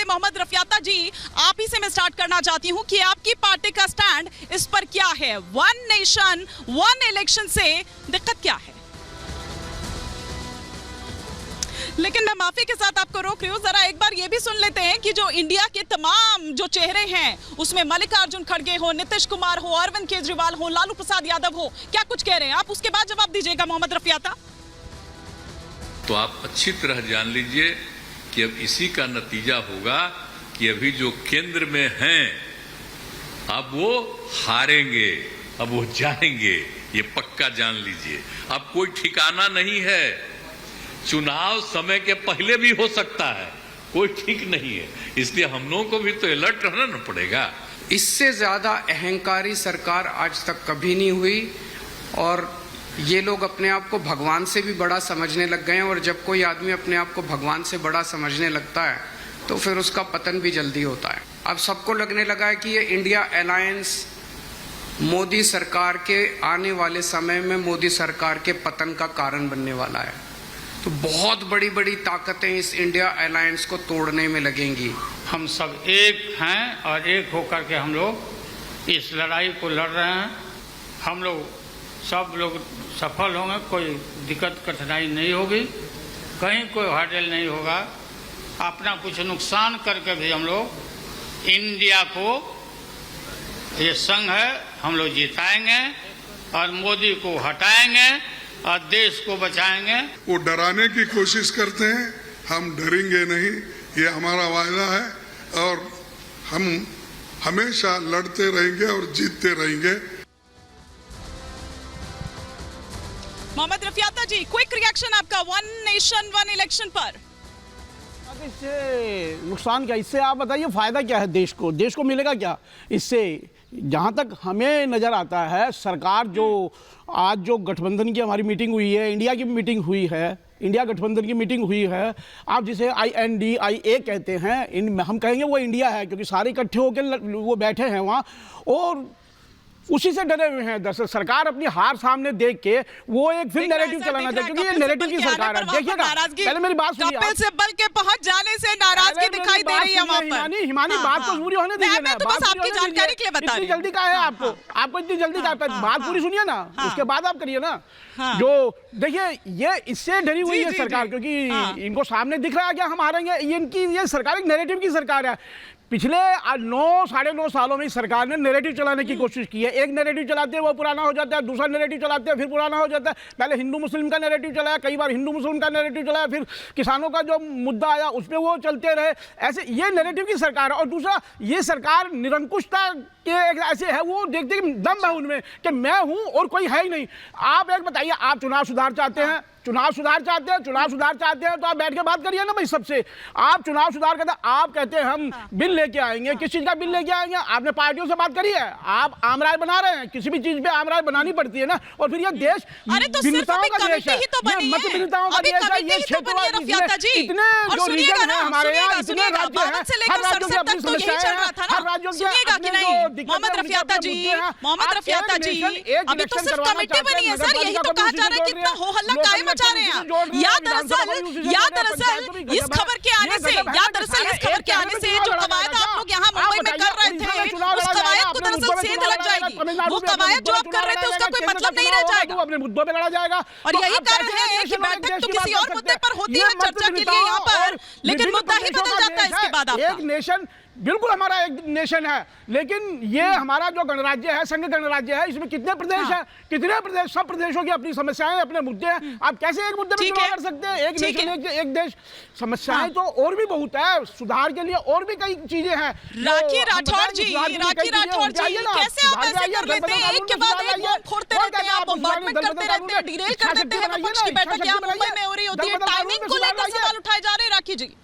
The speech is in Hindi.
मोहम्मद रफियाता जी, आप ही से मैं स्टार्ट करना चाहती हूं कि आपकी पार्टी का स्टैंड इस पर क्या है? वन नेशन वन इलेक्शन से दिक्कत क्या है? लेकिन मैं माफी के साथ आपको रोक रही हूँ, जरा एक बार ये भी सुन लेते हैं कि जो इंडिया के तमाम जो चेहरे हैं उसमें मल्लिकार्जुन खड़गे हो, नीतीश कुमार हो, अरविंद केजरीवाल हो, लालू प्रसाद यादव हो, क्या कुछ कह रहे हैं आप, उसके बाद जवाब दीजिएगा मोहम्मद रफियाता। तो आप अच्छी तरह जान लीजिए कि अब इसी का नतीजा होगा कि अभी जो केंद्र में हैं अब वो हारेंगे, अब वो जाएंगे, ये पक्का जान लीजिए। अब कोई ठिकाना नहीं है, चुनाव समय के पहले भी हो सकता है, कोई ठीक नहीं है, इसलिए हम लोगों को भी तो अलर्ट रहना पड़ेगा। इससे ज्यादा अहंकारी सरकार आज तक कभी नहीं हुई और ये लोग अपने आप को भगवान से भी बड़ा समझने लग गए हैं और जब कोई आदमी अपने आप को भगवान से बड़ा समझने लगता है तो फिर उसका पतन भी जल्दी होता है। अब सबको लगने लगा है कि ये इंडिया अलायंस मोदी सरकार के आने वाले समय में मोदी सरकार के पतन का कारण बनने वाला है। तो बहुत बड़ी बड़ी ताकतें इस इंडिया अलायंस को तोड़ने में लगेंगी। हम सब एक हैं और एक होकर के हम लोग इस लड़ाई को लड़ रहे हैं। हम लोग सब लोग सफल होंगे, कोई दिक्कत कठिनाई नहीं होगी, कहीं कोई हर्डल नहीं होगा। अपना कुछ नुकसान करके भी हम लोग इंडिया को, ये संघ है, हम लोग जिताएंगे और मोदी को हटाएंगे और देश को बचाएंगे। वो डराने की कोशिश करते हैं, हम डरेंगे नहीं, ये हमारा वायदा है और हम हमेशा लड़ते रहेंगे और जीतते रहेंगे। मोहम्मद रफियाता जी, क्विक रिएक्शन आपका वन नेशन वन इलेक्शन पर। इससे नुकसान क्या, इससे आप बताइए फायदा क्या है देश को मिलेगा क्या इससे? जहाँ तक हमें नज़र आता है, सरकार जो आज जो गठबंधन की हमारी मीटिंग हुई है, इंडिया की मीटिंग हुई है, इंडिया गठबंधन की मीटिंग हुई है, आप जिसे INDIA कहते हैं, हम कहेंगे वो इंडिया है क्योंकि सारे इकट्ठे होकर वो बैठे हैं वहाँ और उसी से डरे हुए हैं। दरअसल सरकार अपनी हार सामने देख के वो एक फिर नैरेटिव चलाना चाहती है क्योंकि ये नैरेटिव की सरकार है। देखिएगा, पहले मेरी बात सुनिए। कपिल सिब्बल के पहुंच जाने से नाराजगी दिखाई दे रही है वहां पर। हिमानी बात तो पूरी होने दीजिए ना। मैं तो बस आपकी जानकारी के लिए बता रही हूं। इतनी जल्दी का है आपको इतनी जल्दी का है, बात पूरी सुनिए ना, उसके बाद आप करिए ना। जो देखिए, ये इससे डरी हुई है सरकार क्योंकि इनको सामने दिख रहा है कि हम हारेंगे। ये सरकार एक नैरेटिव की सरकार है। पिछले 9-9.5 सालों में सरकार ने नैरेटिव चलाने की कोशिश की है। एक नैरेटिव चलाते हैं वो पुराना हो जाता है, दूसरा नैरेटिव चलाते हैं फिर पुराना हो जाता है। पहले हिंदू मुस्लिम का नैरेटिव चलाया, कई बार हिंदू मुस्लिम का नैरेटिव चलाया, फिर किसानों का जो मुद्दा आया उस पर वो चलते रहे। ऐसे ये नैरेटिव की सरकार है। और दूसरा, ये सरकार निरंकुशता के ऐसे है, वो देखते कि दम है उनमें कि मैं हूँ और कोई है ही नहीं। आप एक बताइए, आप चुनाव सुधार चाहते हैं तो आप बैठ के बात करिए ना भाई सबसे। आप चुनाव सुधार करते, आप कहते हैं हम बिल लेके आएंगे, किस चीज का बिल लेके आएंगे? आपने पार्टियों से बात करी है? आप आमराय बना रहे हैं, किसी भी चीज पे आमराय बनानी पड़ती है ना। और फिर ये देश भिन्नताओं का देश है, ये मत भिन्नताओं का देश है, ये क्षेत्र इतने जो रीजन है हमारे यहाँ, इतने राज्य हैं, हर राज्यों की अपनी समस्याएं हैं, हर राज्यों के अपने जो दिक्कतें। मोहम्मद रफियाता जी, अभी तो सिर्फ कमेटी बनी है सर, यही तो कहा जा रहा है कि इतना हो हल्ला काहे मचा रहे हैं? या दरअसल इस खबर के आने से जो कवायद आप लोग यहाँ मुंबई में कर रहे थे, उस कवायद को दरअसल सेंध लग जाएगी। वो कवायद जो आप कर रहे थे उसका कोई मतलब नहीं रह जाएगा। अपने मुद्दों पे लड़ा जाएगा और यही कारण है कि बैठक तो किसी और मुद्दे पर होती है चर्चा के लिए यहाँ पर, लेकिन मुद्दा ही बदल जाता है इसके बाद। एक नेशन, बिल्कुल हमारा एक नेशन है, लेकिन ये हमारा जो गणराज्य है, संघ गणराज्य है, इसमें कितने प्रदेश हैं, कितने प्रदेश, सब प्रदेशों की अपनी समस्याएं, अपने मुद्दे हैं। आप कैसे एक मुद्दे पर चुनाव कर सकते हैं? एक नेशन, एक देश, समस्याएं तो और भी बहुत है, सुधार के लिए और भी कई चीजें हैं। राखी राठौर जी, कैसे आप ऐसे कर लेते हैं? एक के बाद एक मुंह फोड़ते रहते हैं, आप बॉम्बार्डमेंट करते रहते हैं, डिरेल कर देते हैं विपक्ष की बैठक यहाँ मुंबई में हो रही होती है। टाइमिंग को लेकर सवाल उठाए जा रहे हैं राखी जी।